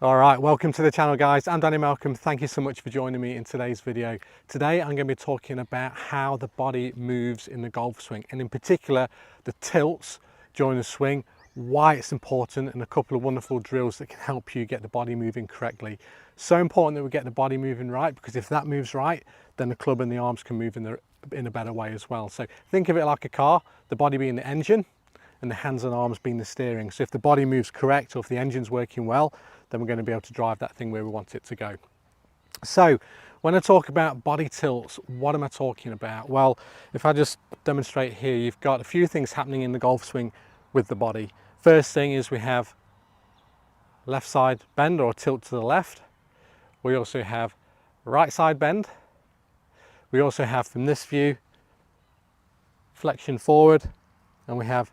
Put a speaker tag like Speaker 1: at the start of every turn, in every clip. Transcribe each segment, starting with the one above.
Speaker 1: All right, welcome to the channel, guys. I'm Danny Malcolm. Thank you so much for joining me in today's video. Today I'm going to be talking about how the body moves in the golf swing, and in particular the tilts during the swing, why it's important, and a couple of wonderful drills that can help you get the body moving correctly. So important that we get the body moving right, because if that moves right, then the club and the arms can move in a better way as well. So think of it like a car, the body being the engine and the hands and arms being the steering. So if the body moves correct, or if the engine's working well, then we're going to be able to drive that thing where we want it to go. So when I talk about body tilts, what am I talking about? Well, if I just demonstrate here, you've got a few things happening in the golf swing with the body. First thing is we have left side bend or tilt to the left. We also have right side bend. We also have, from this view, flexion forward, and we have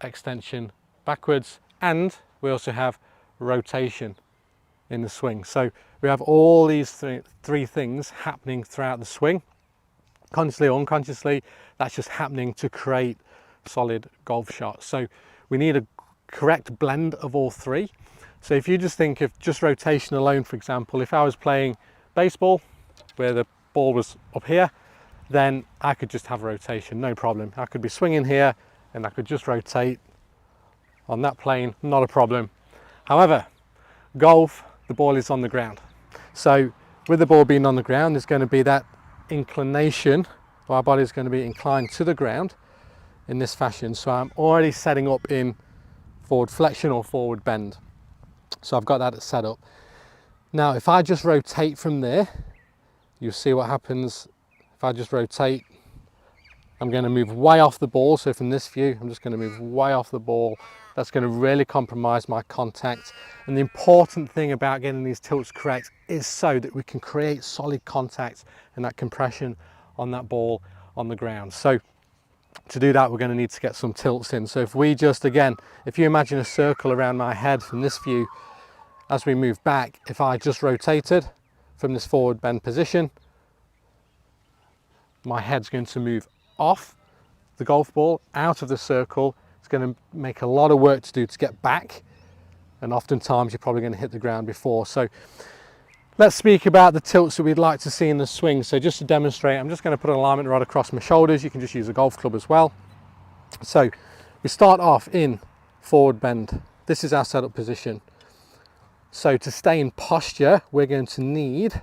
Speaker 1: extension backwards, and we also have rotation in the swing. So we have all these three things happening throughout the swing, consciously or unconsciously. That's just happening to create solid golf shots. So we need a correct blend of all three. So if you just think of just rotation alone, for example, if I was playing baseball where the ball was up here, then I could just have rotation, no problem. I could be swinging here and I could just rotate on that plane, not a problem. However, golf, the ball is on the ground. So with the ball being on the ground, there's going to be that inclination. Our body is going to be inclined to the ground in this fashion. So I'm already setting up in forward flexion or forward bend. So I've got that set up. Now, if I just rotate from there, you'll see what happens. If I just rotate, I'm going to move way off the ball. So from this view, I'm just going to move way off the ball. That's going to really compromise my contact. And the important thing about getting these tilts correct is so that we can create solid contact and that compression on that ball on the ground. So to do that, we're going to need to get some tilts in. So if we just, again, if you imagine a circle around my head from this view, as we move back, if I just rotated from this forward bend position, my head's going to move off the golf ball, out of the circle. It's going to make a lot of work to do to get back, and oftentimes you're probably going to hit the ground before. So let's speak about the tilts that we'd like to see in the swing. So just to demonstrate, I'm just going to put an alignment rod across my shoulders. You can just use a golf club as well. So we start off in forward bend. This is our setup position. So to stay in posture, we're going to need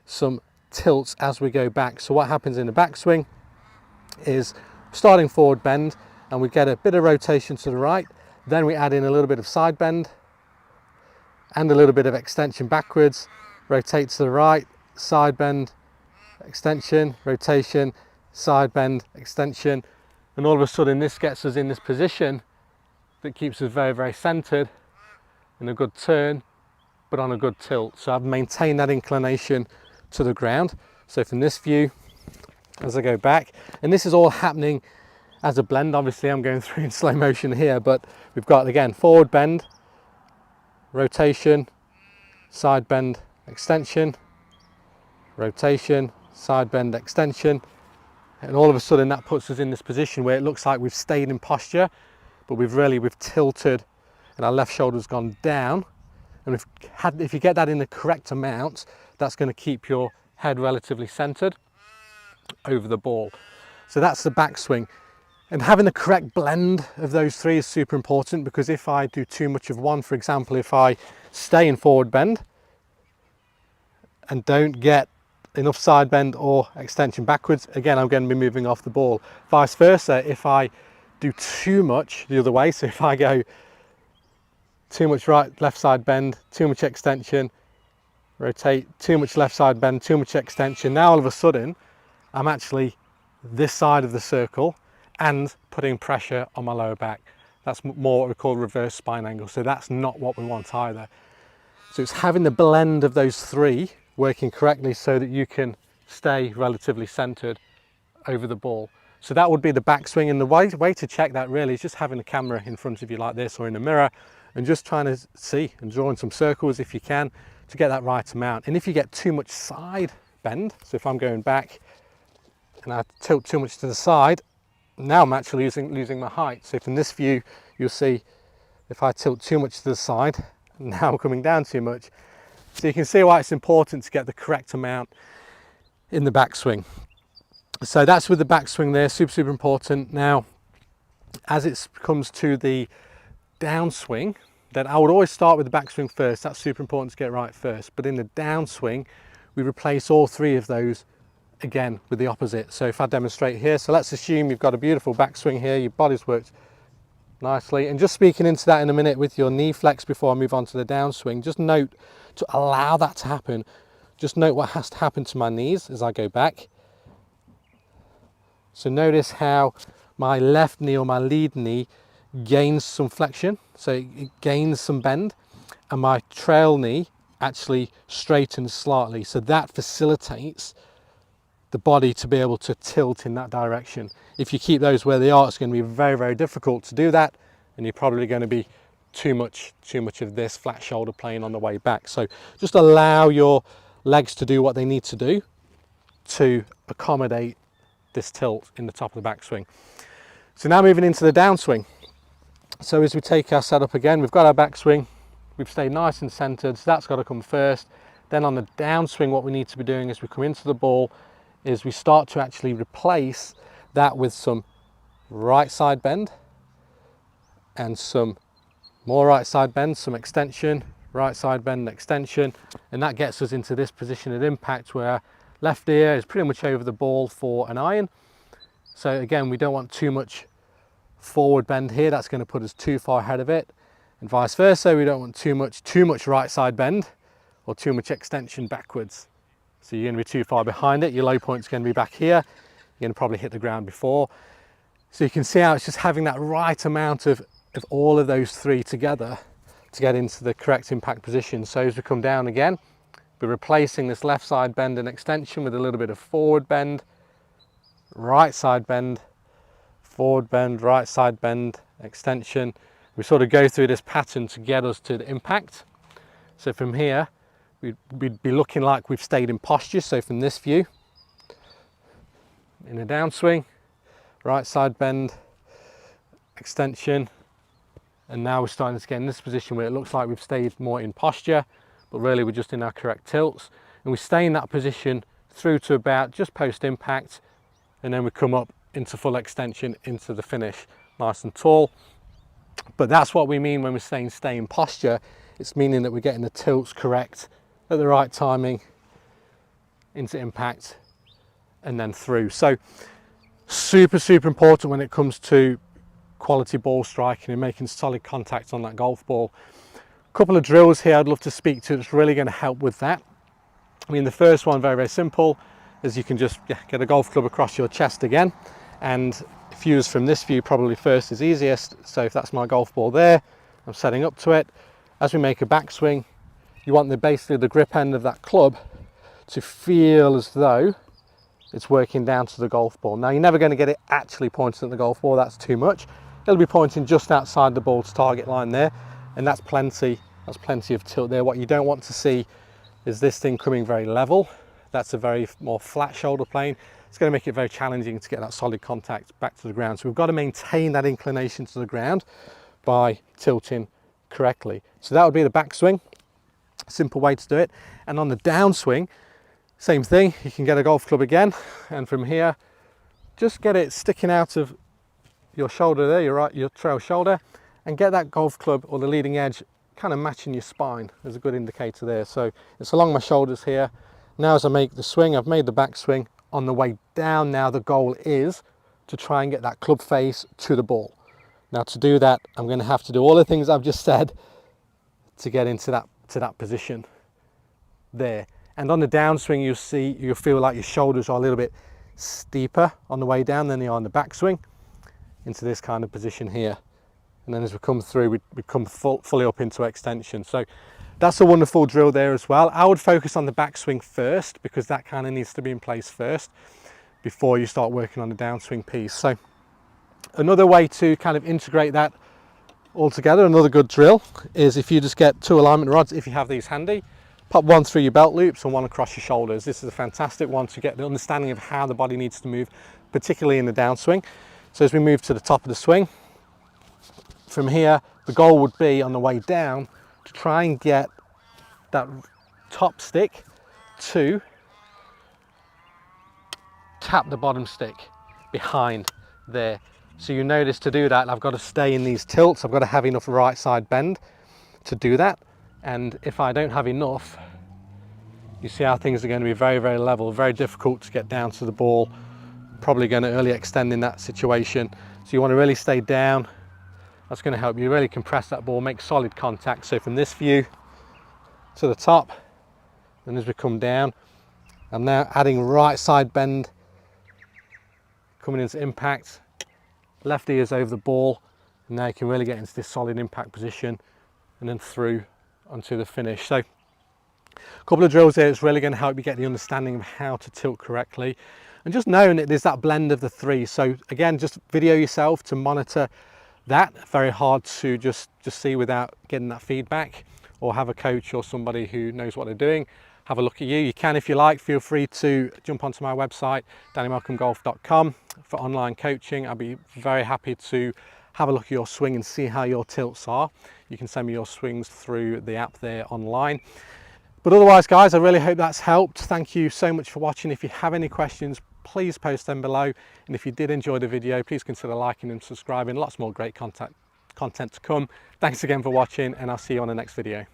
Speaker 1: some tilts as we go back. So what happens in the backswing is starting forward bend, and we get a bit of rotation to the right, then we add in a little bit of side bend and a little bit of extension backwards, rotate to the right, side bend, extension, rotation, side bend, extension, and all of a sudden this gets us in this position that keeps us very, very centered in a good turn, but on a good tilt. So I've maintained that inclination to the ground. So from this view, as I go back, and this is all happening as a blend. Obviously I'm going through in slow motion here, but we've got, again, forward bend, rotation, side bend, extension, rotation, side bend, extension, and all of a sudden that puts us in this position where it looks like we've stayed in posture, but we've tilted and our left shoulder's gone down. And if you get that in the correct amount, that's going to keep your head relatively centered over the ball. So that's the backswing. And having the correct blend of those three is super important, because if I do too much of one, for example, if I stay in forward bend and don't get enough side bend or extension backwards, again, I'm going to be moving off the ball. Vice versa, if I do too much the other way, so if I go too much left side bend, too much extension, rotate, too much left side bend, too much extension, now all of a sudden I'm actually this side of the circle and putting pressure on my lower back. That's more what we call reverse spine angle. So that's not what we want either. So it's having the blend of those three working correctly so that you can stay relatively centered over the ball. So that would be the backswing, and the way to check that really is just having the camera in front of you like this, or in a mirror, and just trying to see and drawing some circles if you can to get that right amount. And if you get too much side bend, so if I'm going back and I tilt too much to the side, now I'm actually losing my height. So from this view, you'll see if I tilt too much to the side Now I'm coming down too much. So you can see why it's important to get the correct amount in the backswing. So that's with the backswing there, super important. Now, as it comes to the downswing, then I would always start with the backswing first. That's super important to get right first. But in the downswing, we replace all three of those again with the opposite. So if I demonstrate here, so let's assume you've got a beautiful backswing here, your body's worked nicely. And just speaking into that in a minute with your knee flex before I move on to the downswing, just note to allow that to happen. Just note what has to happen to my knees as I go back. So notice how my left knee or my lead knee gains some flexion, so it gains some bend, and my trail knee actually straightens slightly. So that facilitates the body to be able to tilt in that direction. If you keep those where they are, it's going to be very difficult to do that, and you're probably going to be too much of this flat shoulder playing on the way back. So just allow your legs to do what they need to do to accommodate this tilt in the top of the backswing. So now moving into the downswing. So as we take our setup again, we've got our backswing, we've stayed nice and centered, so that's got to come first. Then on the downswing, what we need to be doing as we come into the ball is we start to actually replace that with some right side bend and some more right side bend, some extension, right side bend, extension, and that gets us into this position at impact where left ear is pretty much over the ball for an iron. So again, we don't want too much forward bend here, that's going to put us too far ahead of it, and vice versa. We don't want too much right side bend or too much extension backwards. So you're going to be too far behind it, your low point's going to be back here, you're going to probably hit the ground before. So you can see how it's just having that right amount of all of those three together to get into the correct impact position. So as we come down again, we're replacing this left side bend and extension with a little bit of forward bend, right side bend, forward bend, right side bend, extension. We sort of go through this pattern to get us to the impact. So from here, we'd be looking like we've stayed in posture. So from this view, in a downswing, right side bend, extension, and now we're starting to get in this position where it looks like we've stayed more in posture, but really we're just in our correct tilts. And we stay in that position through to about just post impact, and then we come up into full extension into the finish, nice and tall. But that's what we mean when we're saying stay in posture. It's meaning that we're getting the tilts correct at the right timing into impact and then through. So super important when it comes to quality ball striking and making solid contact on that golf ball. A couple of drills here I'd love to speak to that's really going to help with that. I mean, the first one, very simple, is you can just get a golf club across your chest again, and views from this view probably first is easiest. So if that's my golf ball there, I'm setting up to it. As we make a backswing, you want basically the grip end of that club to feel as though it's working down to the golf ball. Now you're never going to get it actually pointing at the golf ball, that's too much. It'll be pointing just outside the ball's target line there, and that's plenty of tilt there. What you don't want to see is this thing coming very level. That's a very more flat shoulder plane. It's going to make it very challenging to get that solid contact back to the ground. So we've got to maintain that inclination to the ground by tilting correctly. So that would be the backswing, simple way to do it. And on the downswing, same thing. You can get a golf club again, and from here, just get it sticking out of your shoulder there, your trail shoulder, and get that golf club or the leading edge kind of matching your spine. There's a good indicator there. So it's along my shoulders here. Now as I make the swing, I've made the backswing. On the way down now, the goal is to try and get that club face to the ball. Now to do that, I'm going to have to do all the things I've just said to get into that position there. And on the downswing, you'll feel like your shoulders are a little bit steeper on the way down than they are on the backswing into this kind of position here. And then as we come through, we come fully up into extension. So that's a wonderful drill there as well. I would focus on the backswing first, because that kind of needs to be in place first before you start working on the downswing piece. So another way to kind of integrate that all together, another good drill, is if you just get 2 alignment rods, if you have these handy, pop one through your belt loops and one across your shoulders. This is a fantastic one to get the understanding of how the body needs to move, particularly in the downswing. So as we move to the top of the swing, from here, the goal would be on the way down to try and get that top stick to tap the bottom stick behind there. So you notice to do that, I've got to stay in these tilts. I've got to have enough right side bend to do that. And if I don't have enough, you see how things are going to be very, very level, very difficult to get down to the ball. Probably going to early extend in that situation. So you want to really stay down. That's going to help you really compress that ball, make solid contact. So from this view to the top, and as we come down, I'm now adding right side bend, coming into impact, left ear's over the ball, and now you can really get into this solid impact position and then through onto the finish. So a couple of drills here is really going to help you get the understanding of how to tilt correctly, and just knowing that there's that blend of the three. So again, just video yourself to monitor that. Very hard to just see without getting that feedback, or have a coach or somebody who knows what they're doing have a look at you. You can, if you like, feel free to jump onto my website, dannymalcolmgolf.com, for online coaching. I'll be very happy to have a look at your swing and see how your tilts are. You can send me your swings through the app there online. But otherwise, guys, I really hope that's helped. Thank you so much for watching. If you have any questions, please post them below. And if you did enjoy the video, please consider liking and subscribing. Lots more great content to come. Thanks again for watching, and I'll see you on the next video.